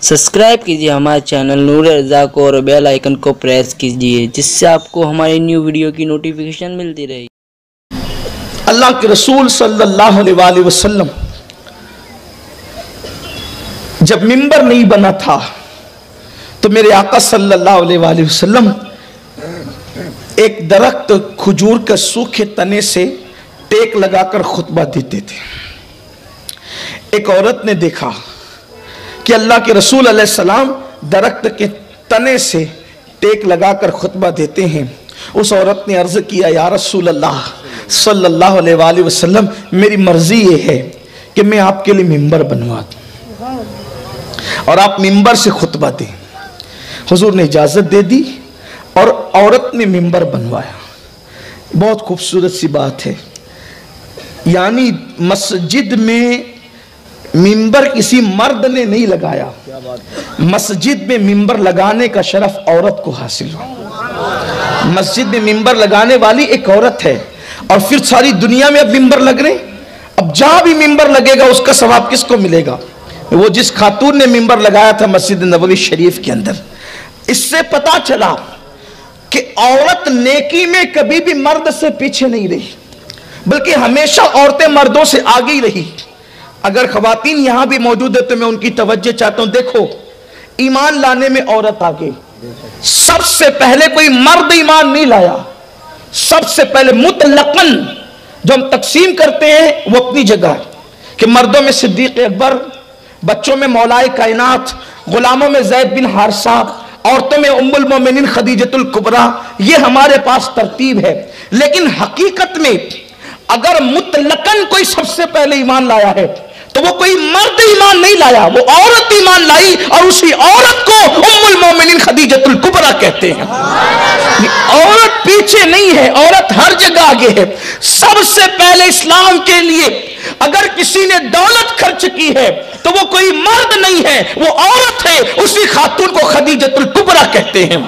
Subscribe कीजिए हमारे channel नूर रज़ा को और बेल आइकन को प्रेस कीजिए जिससे आपको हमारी न्यू वीडियो की नोटिफिकेशन मिलती रहे। अल्लाह के रसूल सल्लल्लाहु अलैहि वसल्लम जब मिंबर नहीं बना था तो मेरे आका सल्लल्लाहु अलैहि वसल्लम एक दरख्त खजूर के सूखे तने से टेक लगाकर खुतबा देते थे। एक औरत ने देखा कि अल्लाह के रसूल अलैहिस्सलाम दरख्त के तने से टेक लगाकर खुतबा देते हैं। उस औरत ने अर्ज किया, या रसूल अल्लाह सल्लल्लाहु अलैहि वसल्लम, मेरी मर्जी ये है कि मैं आपके लिए मिंबर बनवा दूं और आप मिंबर से खुतबा दें। हुजूर ने इजाजत दे दी और औरत ने मिंबर बनवाया। बहुत खूबसूरत सी बात है, यानी मस्जिद में मिंबर किसी मर्द ने नहीं लगाया, मस्जिद में मिंबर लगाने का शरफ औरत को हासिल हुआ। मस्जिद में मिंबर लगाने वाली एक औरत है और फिर सारी दुनिया में अब मिंबर लग रहे। अब जहां भी मिंबर लगेगा उसका सवाब किसको मिलेगा? वो जिस खातून ने मिंबर लगाया था मस्जिद नबवी शरीफ के अंदर। इससे पता चला कि औरत नेकी में कभी भी मर्द से पीछे नहीं रही, बल्कि हमेशा औरतें मर्दों से आगे ही रही। अगर खवातीन यहां भी मौजूद है तो मैं उनकी तवज्जो चाहता हूं। देखो, ईमान लाने में औरत आगे। सबसे पहले कोई मर्द ईमान नहीं लाया, सबसे पहले मुतलकन जो हम तकसीम करते हैं वो अपनी जगह कि मर्दों में सिद्दीक अकबर, बच्चों में मौलाए कायनात, गुलामों में ज़ैद बिन हारिसा, औरतों में उम्मुल मोमिनीन खदीजतुल कुबरा, ये हमारे पास तरतीब है। लेकिन हकीकत में अगर मुतलकन कोई सबसे पहले ईमान लाया है तो वो कोई मर्द ईमान नहीं लाया, वो औरत ईमान लाई और उसी औरत को उम्मुल मोमिनीन खदीजतुल कुबरा कहते हैं। औरत पीछे नहीं है, औरत हर जगह आगे है। सबसे पहले इस्लाम के लिए अगर किसी ने दौलत खर्च की है तो वो कोई मर्द नहीं है, वो औरत है। उसी खातून को खदीजतुल कुबरा कहते हैं।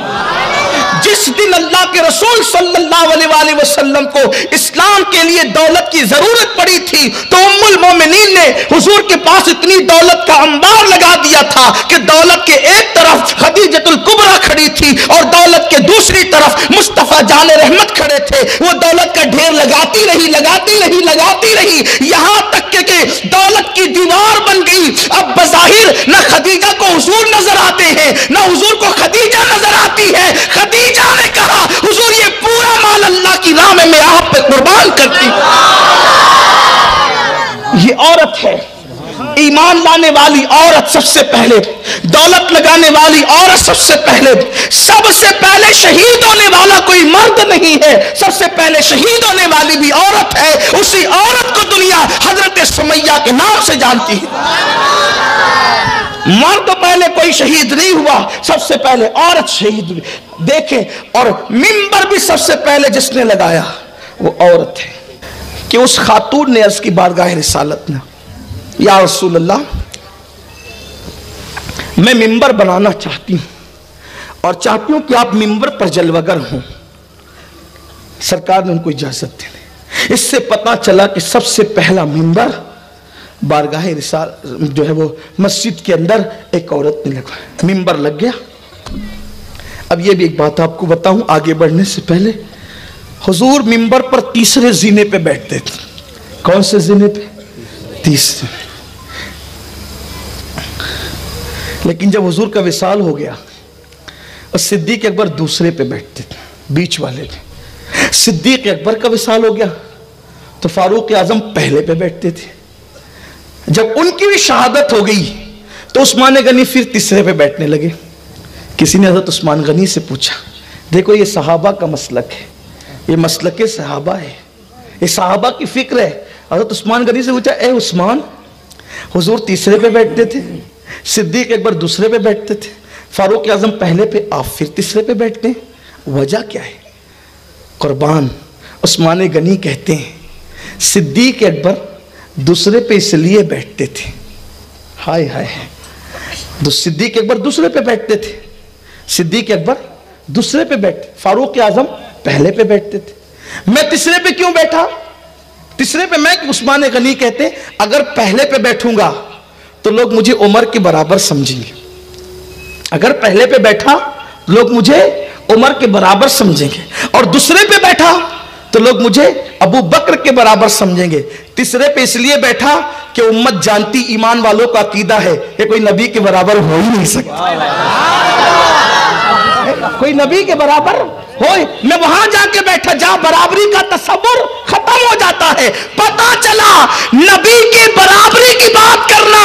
जिस दिन अल्लाह के रसूल सल्लल्लाहु अलैहि वसल्लम को इस्लाम के लिए दौलत की जरूरत पड़ी थी तो उम्मुल मोमिनीन ने हुजूर के पास इतनी दौलत का अंबार लगा दिया था कि दौलत के एक तरफ खदीजतुल कुबरा खड़ी थी और दौलत के दूसरी तरफ मुस्तफा जाने रहमत खड़े थे। वो दौलत का ढेर लगाती रही, लगाती रही, लगाती रही, यहां तक कि दौलत की दीवार बन गई। अब बज़ाहिर न खदीजा को हुजूर नजर आते हैं, न हुजूर को खदीजा नजर आती है। खदीजा ने कहा, हुजूर ये पूरा माल अल्लाह की राह में मैं आप पे कुर्बान करती। ये औरत है, ईमान लाने वाली औरत सबसे पहले, दौलत लगाने वाली औरत सबसे पहले शहीद होने वाला कोई मर्द नहीं है, सबसे पहले शहीद होने वाली भी औरत है। उसी औरत को दुनिया हजरत सुमैया के नाम से जानती है। मर्द पहले कोई शहीद नहीं हुआ, सबसे पहले औरत शहीद हुई। देखें, और मिंबर भी सबसे पहले जिसने लगाया वो औरत है कि उस खातून ने अर्ज की बारगाह रिसालत में, या रसूल अल्लाह, मैं मिंबर बनाना चाहती हूं और चाहती हूं कि आप मिंबर पर जलवागर हों। सरकार ने उनको इजाजत दे दी। इससे पता चला कि सबसे पहला मिंबर बारगाह रिसाल जो है वो मस्जिद के अंदर एक औरत ने लगाया। मिंबर लग गया। अब ये भी एक बात आपको बताऊं आगे बढ़ने से पहले, हुजूर मिंबर पर तीसरे जीने पे बैठते थे। कौन से जीने पे? तीसरे। लेकिन जब हुजूर का विसाल हो गया और सिद्दीक अकबर दूसरे पे बैठते थे, बीच वाले पे। सिद्दीक अकबर का विसाल हो गया तो फारूक आजम पहले पे बैठते थे। जब उनकी भी शहादत हो गई तो उस्मान गनी फिर तीसरे पे बैठने लगे। किसी ने हज़रत उस्मान गनी से पूछा, देखो ये सहाबा का मसलक है, ये मसलक सहाबा है, ये सहाबा की फिक्र है। हज़रत उस्मान गनी से पूछा, ए उस्मान, हुजूर तीसरे पे बैठते थे, सिद्दीक अकबर दूसरे पे बैठते थे, फारूक आजम पहले पे, आप फिर तीसरे पे बैठते हैं, वजह क्या है? कुर्बान उस्मान गनी कहते हैं, सिद्दीक अकबर दूसरे पे इसलिए बैठते थे, हाय हाय, सिद्दीक अकबर दूसरे पे बैठते थे, सिद्दीक अकबर दूसरे पे बैठते, फारूक आजम पहले पे बैठते थे। मैं तीसरे पे क्यों बैठा? तीसरे पे मैं, उस्मान गनी कहते अगर पहले पे बैठूंगा तो लोग मुझे उमर के बराबर समझेंगे, अगर पहले पे बैठा लोग मुझे उमर के बराबर समझेंगे, और दूसरे पे बैठा तो लोग मुझे अबू बकर के बराबर समझेंगे, तीसरे पे इसलिए बैठा कि उम्मत जानती ईमान वालों का अकीदा है कि कोई नबी के बराबर हो ही नहीं सकता, कोई नबी के बराबर हो। मैं वहां जाके बैठा जहां बराबरी का तसव्वुर खत्म हो जाता है। पता चला नबी के बराबरी की बात करना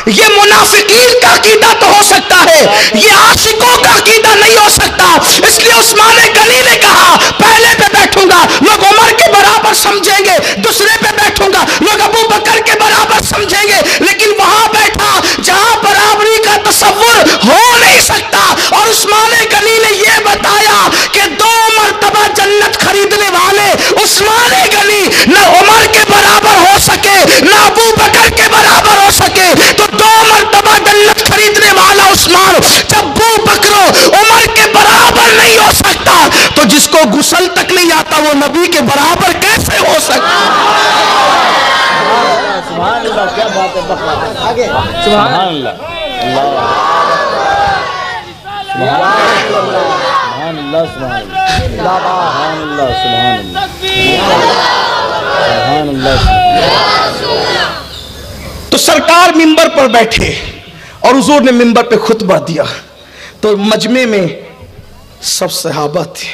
ये मुनाफिकीन का अकीदा तो हो सकता है, ये आशिकों का अकीदा नहीं हो सकता। इसलिए उस्मान गनी ने कहा पहले पे बैठूंगा लोग उमर के बराबर समझेंगे, दूसरे पे बैठूंगा लोग अबू बकर के बराबर समझेंगे, लेकिन वहां बैठा जहां बराबरी का तसव्वुर हो नहीं सकता। और उस्मान गनी ने यह बताया कि 2 मर्तबा जन्नत खरीदने वाले उस्मान गनी न उमर के बराबर हो सके न अबू बकर के बराबर हो सके, तो 2 मर्तबा जन्नत खरीदने वाला उस्मान जब अबू बकर उमर के बराबर नहीं हो सकता, तो जिसको गुस्ल तक नहीं आता वो नबी के बराबर कैसे हो सकता। सुभान अल्लाह, क्या बात है। आगे सुभान अल्लाह, सुभान अल्लाह, सुभान अल्लाह, सुभान अल्लाह। तो सरकार मिंबर पर बैठे और हुजूर ने मिंबर पे खुतबा दिया, तो मजमे में सब सहाबा थे।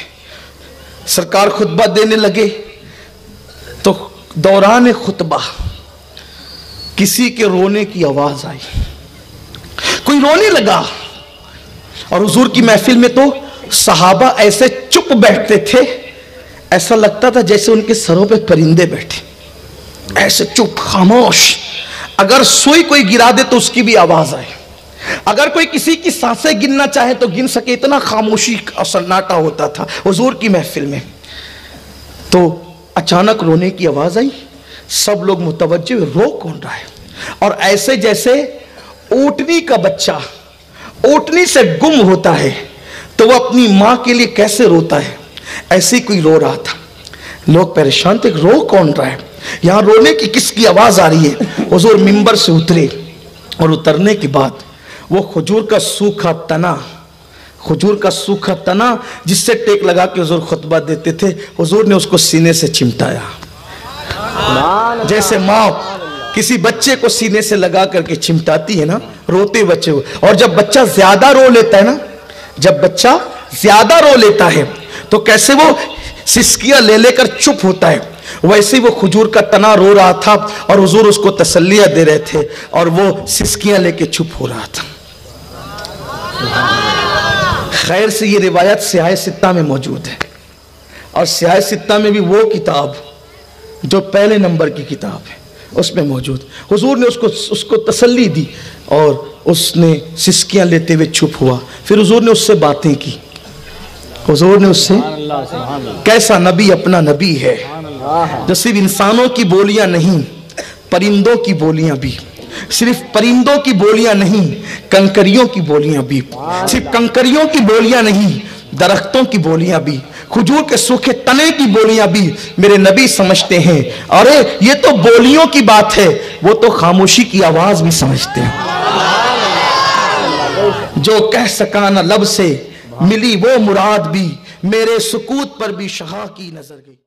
सरकार खुतबा देने लगे तो दौरान खुतबा किसी के रोने की आवाज आई, कोई रोने लगा। और हुजूर की महफिल में तो सहाबा ऐसे चुप बैठते थे, ऐसा लगता था जैसे उनके सरों पे परिंदे बैठे, ऐसे चुप खामोश। अगर सुई कोई गिरा दे तो उसकी भी आवाज आए, अगर कोई किसी की सांसें गिनना चाहे तो गिन सके, इतना खामोशी और सन्नाटा होता था हुजूर की महफिल में। तो अचानक रोने की आवाज आई, सब लोग मुतवज्जे, रो कौन रहा है। और ऐसे जैसे ऊँटनी का बच्चा ऊँटनी से गुम होता है तो वो अपनी माँ के लिए कैसे रोता है, ऐसे कोई रो रहा था। लोग परेशान थे, रो कौन रहा है, यहाँ रोने की किसकी आवाज आ रही है। हुजूर मिंबर से उतरे और उतरने के बाद वो खजूर का सूखा तना, खजूर का सूखा तना जिससे टेक लगा के हुजूर खुतबा देते थे, हुजूर ने उसको सीने से चिमटाया, जैसे माँ किसी बच्चे को सीने से लगा करके चिमटाती है ना, रोते बच्चे को। और जब बच्चा ज्यादा रो लेता है ना, जब बच्चा ज्यादा रो लेता है तो कैसे वो सिसकियां ले लेकर चुप होता है, वैसे ही वो खजूर का तना रो रहा था और हुजूर उसको तसल्लियां दे रहे थे और वो सिसकियां लेके चुप हो रहा था। खैर से ये रिवायत सियाह सित्ता में मौजूद है, और सियाह सित्ता में भी वो किताब जो पहले नंबर की किताब है उसमें मौजूद। हुजूर ने उसको तसल्ली दी और उसने सिसकियां लेते हुए चुप हुआ। फिर हुजूर ने उससे बातें की, हुजूर ने उससे, कैसा नबी अपना नबी है जो सिर्फ इंसानों की बोलियां नहीं परिंदों की बोलियां भी, सिर्फ परिंदों की बोलियां नहीं कंकरियों की बोलियां भी, सिर्फ कंकरियों की बोलियां नहीं दरख्तों की बोलियां भी, खजूर के सूखे तने की बोलियां भी मेरे नबी समझते हैं। अरे ये तो बोलियों की बात है, वो तो खामोशी की आवाज भी समझते हैं। जो कह सका न लब से मिली वो मुराद भी, मेरे सुकूत पर भी शहा की नजर गई।